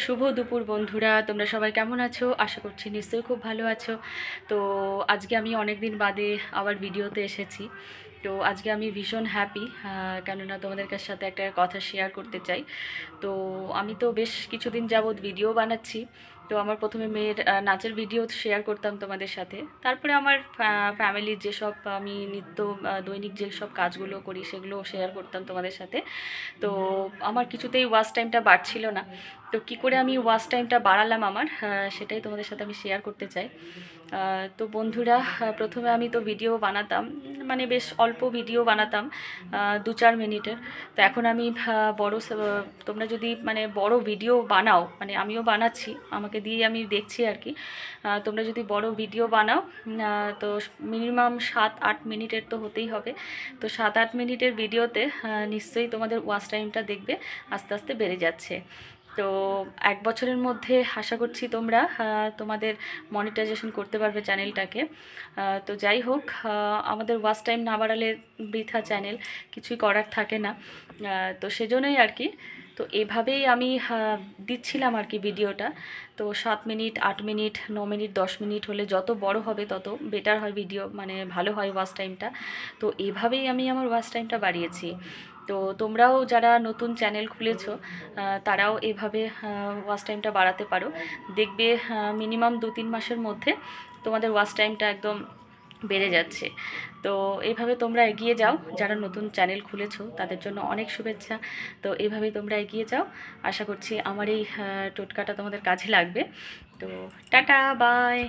শুভ দুপুর বন্ধুরা, তোমরা সবাই কেমন আছো? আশা করছি নিশ্চয়ই খুব ভালো আছো। তো আজকে আমি অনেক দিন বাদে আবার ভিডিওতে এসেছি। তো আজকে আমি ভীষণ হ্যাপি, কেননা তোমাদের সাথে একটা কথা শেয়ার করতে চাই। তো আমি তো বেশ কিছুদিন যাবৎ ভিডিও বানাচ্ছি। তো আমার প্রথমে মেয়ের নাচের ভিডিও শেয়ার করতাম তোমাদের সাথে, তারপরে আমার ফ্যামিলির যেসব আমি নিত্য দৈনিক যেসব কাজগুলো করি সেগুলো শেয়ার করতাম তোমাদের সাথে। তো আমার কিছুতেই ওয়াচ টাইমটা বাড়ছিল না। তো কি করে আমি ওয়াচ টাইমটা বাড়ালাম আমার, সেটাই তোমাদের সাথে আমি শেয়ার করতে চাই। তো বন্ধুরা, প্রথমে আমি তো ভিডিও বানাতাম, মানে বেশ অল্প ভিডিও বানাতাম, 2-4 মিনিটের। তো এখন আমি তোমরা যদি মানে বড় ভিডিও বানাও, মানে আমিও বানাচ্ছি, আমাকে দিয়ে আমি দেখছি আর কি। তোমরা যদি বড় ভিডিও বানাও, তো মিনিমাম 7-8 মিনিটের তো হতেই হবে। তো 7-8 মিনিটের ভিডিওতে নিশ্চয়ই তোমাদের ওয়াচ টাইমটা দেখবে আস্তে আস্তে বেড়ে যাচ্ছে। তো 1 বছরের মধ্যে আশা করছি তোমরা তোমাদের মনিটাইজেশন করতে পারবে চ্যানেলটাকে। তো যাই হোক, আমাদের ওয়াচ টাইম না বাড়ালে বৃথা চ্যানেল, কিছুই করার থাকে না। তো সেজন্যই আর কি। তো এভাবেই আমি দিচ্ছিলাম আর কি ভিডিওটা। তো 7 মিনিট, 8 মিনিট, 9 মিনিট, 10 মিনিট হলে যত বড় হবে তত বেটার হয় ভিডিও, মানে ভালো হয় ওয়াচ টাইমটা। তো এভাবেই আমি আমার ওয়াচ টাইমটা বাড়িয়েছি। তো তোমরাও যারা নতুন চ্যানেল খুলেছো, তারাও এভাবে ওয়াচ টাইমটা বাড়াতে পারো। দেখবে মিনিমাম 2-3 মাসের মধ্যে তোমাদের ওয়াচ টাইমটা একদম বেড়ে যাচ্ছে। তো এইভাবে তোমরা এগিয়ে যাও, যারা নতুন চ্যানেল খুলেছো তাদের জন্য অনেক শুভেচ্ছা। তো এইভাবেই তোমরা এগিয়ে যাও। আশা করছি আমার এই টোটকাটা তোমাদের কাজে লাগবে। তো টাটা, বাই।